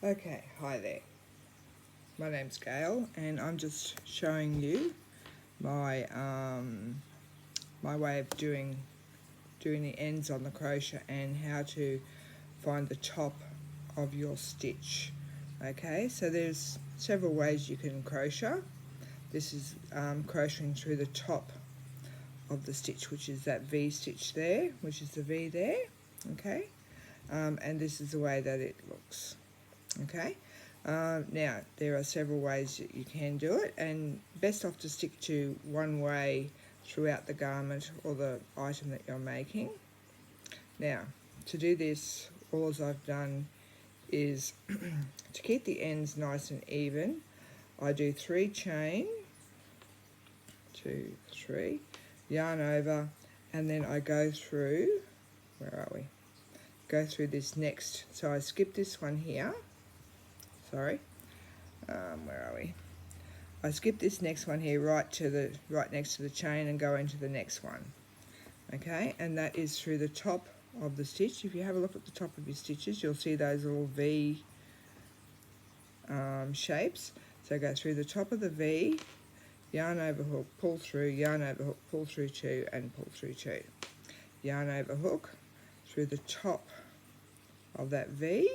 Okay, hi there. My name's Gayle, and I'm just showing you my my way of doing the ends on the crochet and how to find the top of your stitch. Okay, so there's several ways you can crochet. This is crocheting through the top of the stitch, which is that V stitch there, which is the V there. Okay, and this is the way that it looks. Okay, now there are several ways that you can do it, and best off to stick to one way throughout the garment or the item that you're making. Now, to do this, all I've done is to keep the ends nice and even, I do 3 chain, 2, 3, yarn over, and then I go through, where are we? Go through this next, so I skip this one here, sorry, where are we? I skip this next one here right next to the chain and go into the next one. Okay, and that is through the top of the stitch. If you have a look at the top of your stitches, you'll see those little V shapes. So go through the top of the V, yarn over hook, pull through, yarn over hook, pull through 2, and pull through 2. Yarn over hook through the top of that V,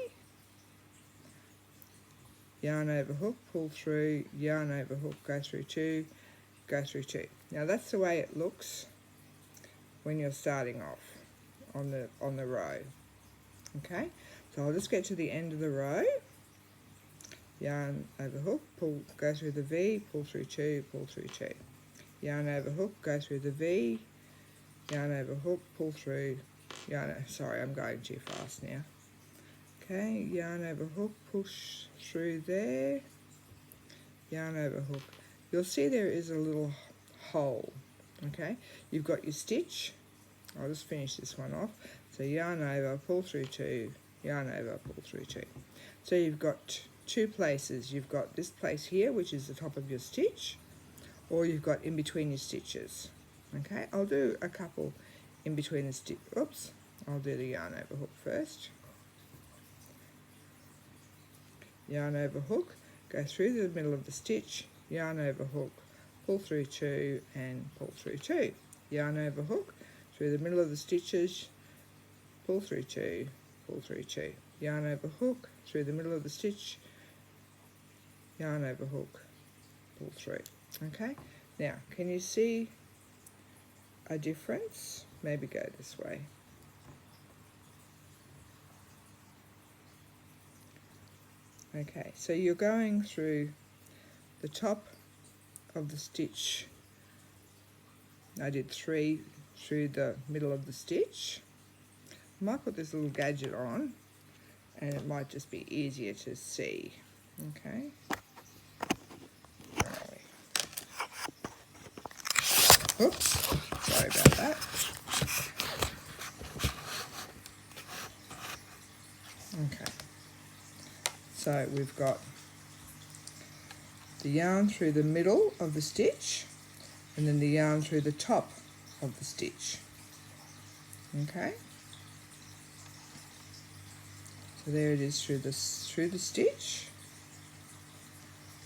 yarn over hook, pull through, yarn over hook, go through 2, go through 2. Now that's the way it looks when you're starting off on the row. Okay, so I'll just get to the end of the row, yarn over hook, pull, go through the V, pull through 2, pull through 2. Yarn over hook, go through the V, yarn over hook, pull through, sorry, I'm going too fast now. Okay, yarn over hook, push through there, yarn over hook. You'll see there is a little hole. Okay, you've got your stitch. I'll just finish this one off. So yarn over, pull through 2, yarn over, pull through 2. So you've got 2 places. You've got this place here, which is the top of your stitch, or you've got in between your stitches. Okay, I'll do a couple in between the stitch. Oops, I'll do the yarn over hook first. Yarn over hook, go through the middle of the stitch, yarn over hook, pull through 2 and pull through 2. Yarn over hook, through the middle of the stitches, pull through 2, pull through 2. Yarn over hook, through the middle of the stitch, yarn over hook, pull through. Okay, now can you see a difference? Maybe go this way. Okay, so you're going through the top of the stitch. I did 3 through the middle of the stitch. I might put this little gadget on and it might just be easier to see. Okay. Oops, sorry about that. Okay. So we've got the yarn through the middle of the stitch and then the yarn through the top of the stitch. Okay, so there it is through the stitch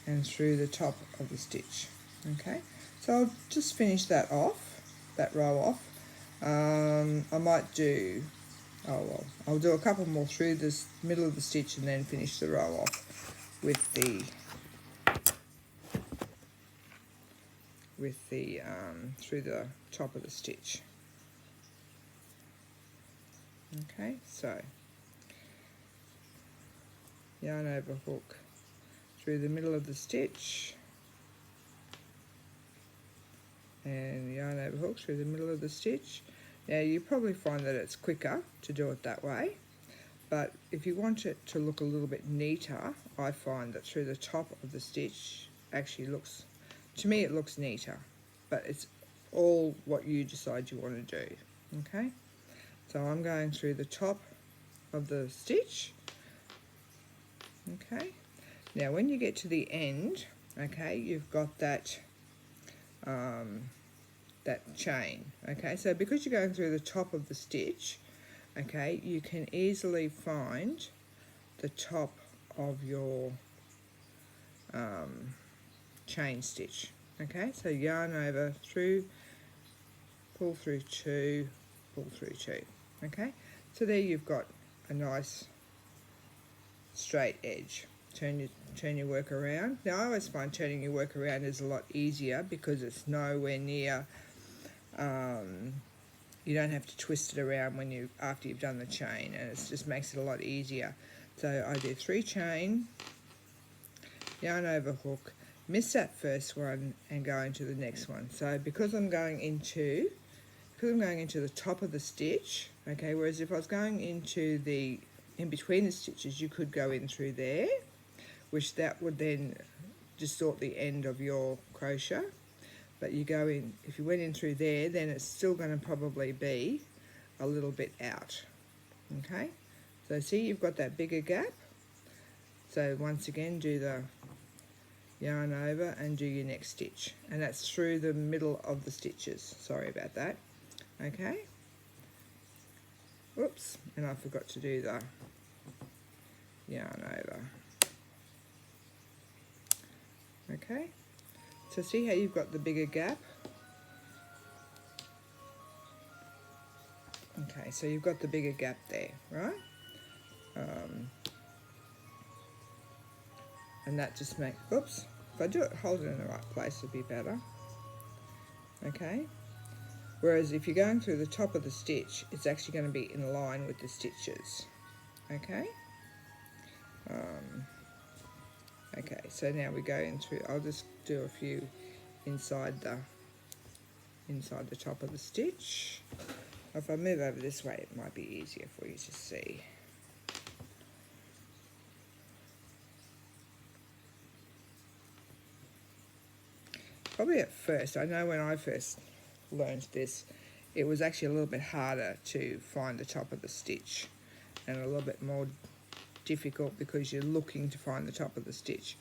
and through the top of the stitch. Okay, so I'll just finish that off, that row off. I might do, I'll do a couple more through this middle of the stitch and then finish the row off with the through the top of the stitch. Okay, so yarn over hook through the middle of the stitch and yarn over hook through the middle of the stitch. Now you probably find that it's quicker to do it that way, but if you want it to look a little bit neater, I find that through the top of the stitch actually looks, to me it looks neater, but it's all what you decide you want to do. Okay, so I'm going through the top of the stitch. Okay, now when you get to the end, okay, you've got that that chain. Okay, so because you're going through the top of the stitch, okay, you can easily find the top of your chain stitch. Okay, so yarn over, through, pull through 2, pull through 2. Okay, so there you've got a nice straight edge. Turn your work around. Now I always find turning your work around is a lot easier because it's nowhere near, you don't have to twist it around after you've done the chain, and it just makes it a lot easier. So I do 3 chain, yarn over, hook, miss that first one and go into the next one. So because I'm going into the top of the stitch, okay, whereas if I was going into in between the stitches, you could go in through there, which that would then distort the end of your crochet. But you go in, if you went in through there, then it's still going to probably be a little bit out. Okay, so see, you've got that bigger gap. So once again, do the yarn over and do your next stitch, and that's through the middle of the stitches. Sorry about that. Okay, whoops, and I forgot to do the yarn over. Okay, so see how you've got the bigger gap? Okay, so you've got the bigger gap there, right? And that just makes, oops, if I do it, hold it in the right place, it'll be better. Okay, whereas if you're going through the top of the stitch, it's actually going to be in line with the stitches. Okay, okay, so now we go in through, I'll just do a few inside the top of the stitch. If I move over this way, it might be easier for you to see. Probably at first, I know when I first learned this, it was actually a little bit harder to find the top of the stitch and a little bit more difficult because you're looking to find the top of the stitch.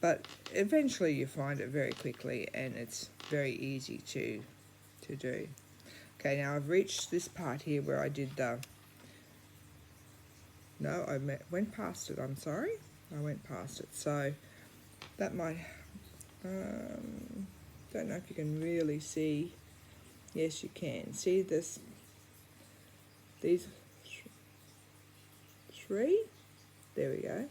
But eventually you find it very quickly and it's very easy to do. Okay, now I've reached this part here where I did the, no, I went past it, I'm sorry. I went past it, so that might, don't know if you can really see. Yes, you can. See these 3? There we go.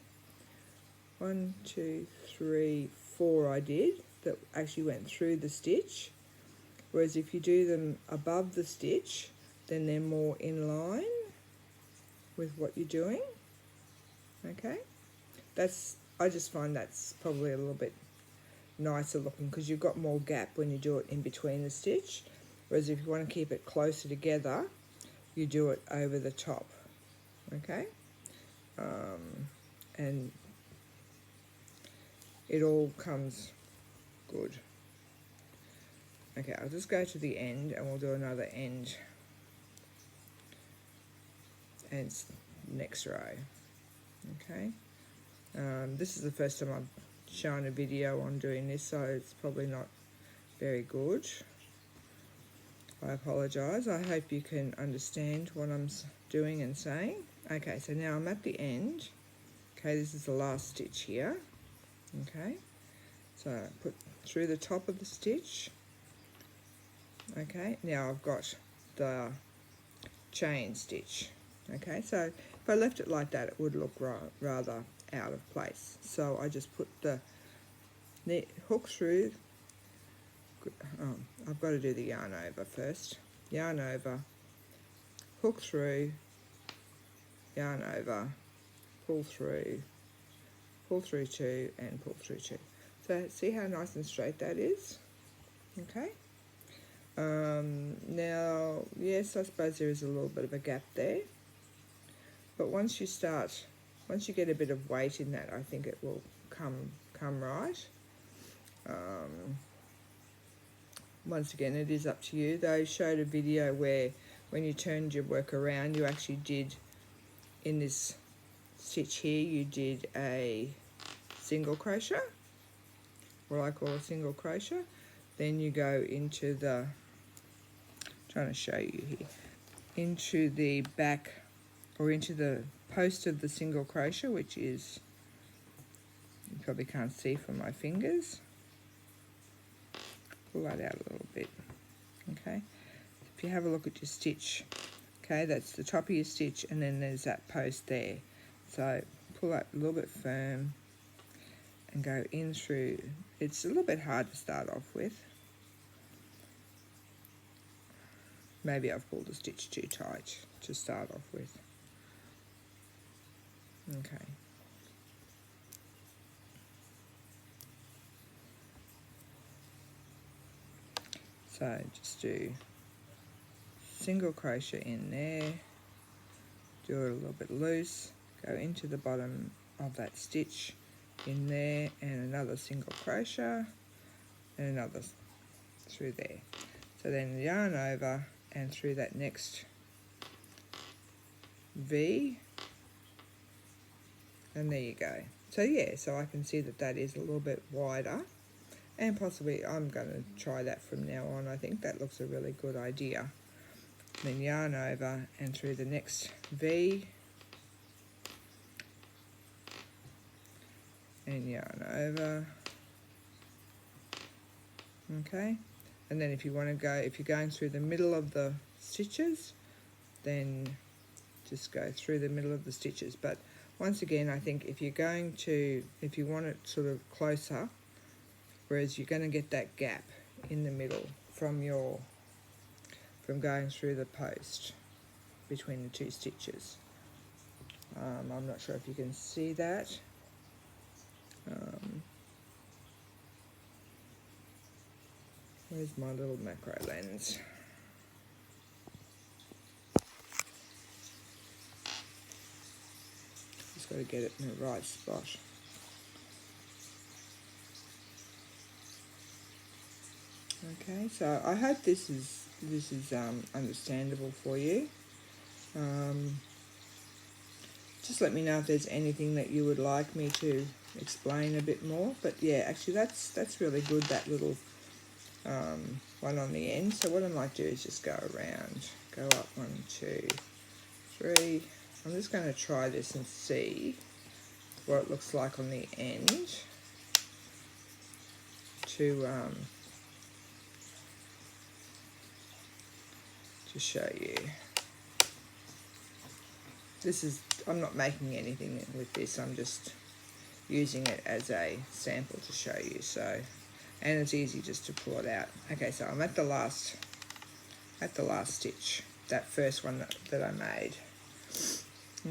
1, 2, 3, 4 I did that actually went through the stitch. Whereas if you do them above the stitch, then they're more in line with what you're doing. Okay, I just find that's probably a little bit nicer looking because you've got more gap when you do it in between the stitch. Whereas if you want to keep it closer together, you do it over the top. Okay, and it all comes good. Okay, I'll just go to the end and we'll do another end and next row. Okay, this is the first time I've shown a video on doing this, so it's probably not very good. I apologise. I hope you can understand what I'm doing and saying. Okay, so now I'm at the end. Okay, this is the last stitch here. Okay, so I put through the top of the stitch. Okay, now I've got the chain stitch. Okay, so if I left it like that, it would look rather out of place. So I just put the hook through. I've got to do the yarn over first. Yarn over, hook through, yarn over, pull through 2 and pull through 2. So see how nice and straight that is? Okay. Now, yes, I suppose there is a little bit of a gap there, but once you get a bit of weight in that, I think it will come right. Once again, it is up to you. They showed a video where when you turned your work around, you actually did, in this stitch here, you did a single crochet, what I call a single crochet. Then you go into the, trying to show you here, into the back or into the post of the single crochet, which is You probably can't see from my fingers. Pull that out a little bit. Okay, if you have a look at your stitch, okay, that's the top of your stitch, and then there's that post there. So pull that a little bit firm and go in through. It's a little bit hard to start off with. Maybe I've pulled the stitch too tight to start off with. Okay. So just do single crochet in there, do it a little bit loose, go into the bottom of that stitch in there, and another single crochet, and another through there. So then yarn over and through that next V, and there you go. So yeah, so I can see that that is a little bit wider, and possibly I'm going to try that from now on. I think that looks a really good idea. Then yarn over and through the next V, and yarn over. Okay, and then if you want to go, if you're going through the middle of the stitches, then just go through the middle of the stitches. But once again, I think if you're going to, if you want it sort of closer, whereas you're going to get that gap in the middle from going through the post between the two stitches. I'm not sure if you can see that. Where's my little macro lens? Just got to get it in the right spot. Okay, so I hope this is understandable for you. Just let me know if there's anything that you would like me to explain a bit more. But yeah, actually that's really good, that little one on the end. So what I might do is just go around, go up 1, 2, 3. I'm just going to try this and see what it looks like on the end to show you. This is, I'm not making anything with this, I'm just using it as a sample to show you. So, and it's easy just to pull it out. Okay, so I'm at the last stitch, that first one that I made.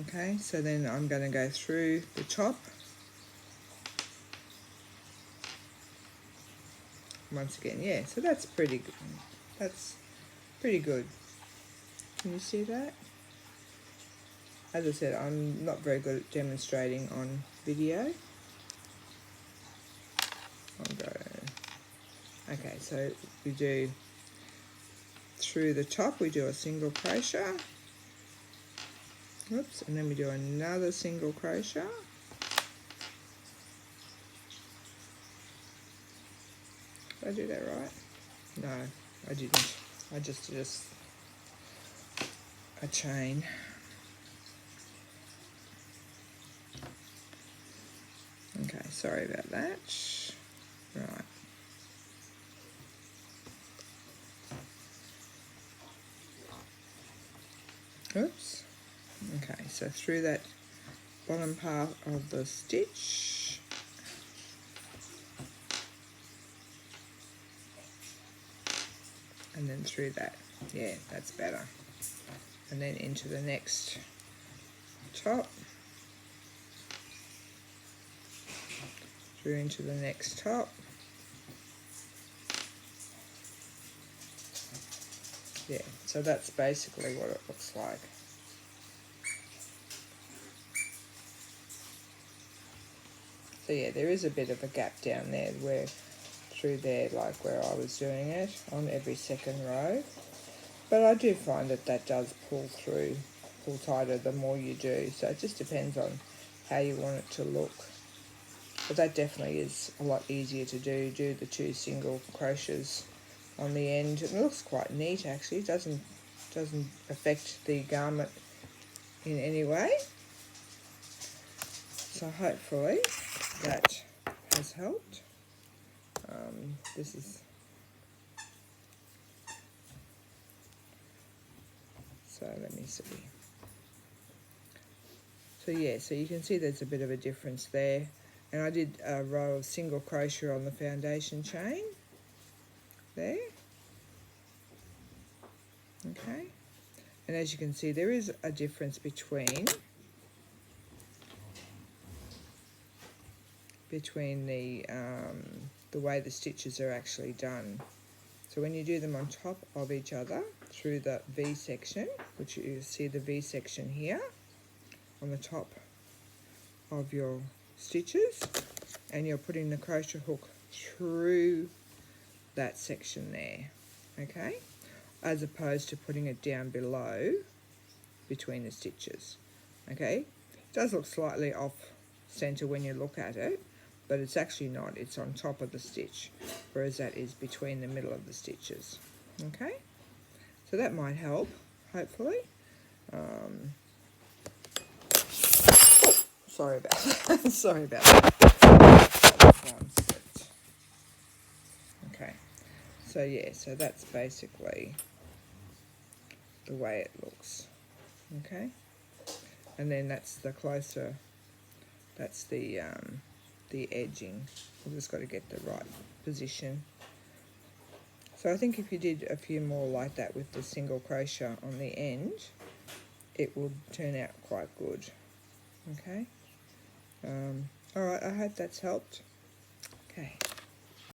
Okay, so then I'm going to go through the top once again. Yeah, so that's pretty good. That's pretty good. Can you see that? As I said, I'm not very good at demonstrating on video. Okay, so we do through the top, we do a single crochet. Oops, and then we do another single crochet. Did I do that right? No, I didn't. I just did a chain. Okay, sorry about that. Right. Oops. Okay, so through that bottom part of the stitch, and then through that. Yeah, that's better. And then into the next top, through into the next top, yeah, so that's basically what it looks like. So yeah, there is a bit of a gap down there where through there, like where I was doing it on every second row, but I do find that that does pull tighter the more you do. So it just depends on how you want it to look. But that definitely is a lot easier to do the 2 single crochets on the end. It looks quite neat actually. It doesn't affect the garment in any way. So hopefully that has helped. This is, so let me see. So yeah, so you can see there's a bit of a difference there. And I did a row of single crochet on the foundation chain there. Okay. And as you can see, there is a difference between the way the stitches are actually done. So when you do them on top of each other through the V section, which you see the V section here on the top of your stitches, and you're putting the crochet hook through that section there, okay, as opposed to putting it down below between the stitches, okay. It does look slightly off center when you look at it, but it's actually not. It's on top of the stitch, whereas that is between the middle of the stitches, okay. So that might help, hopefully. Sorry about that. Sorry about that. Okay, so yeah, so that's basically the way it looks, okay. And then that's the closer, that's the edging. We've just got to get the right position. So I think if you did a few more like that with the single crochet on the end, it will turn out quite good, okay. All right, I hope that's helped. Okay.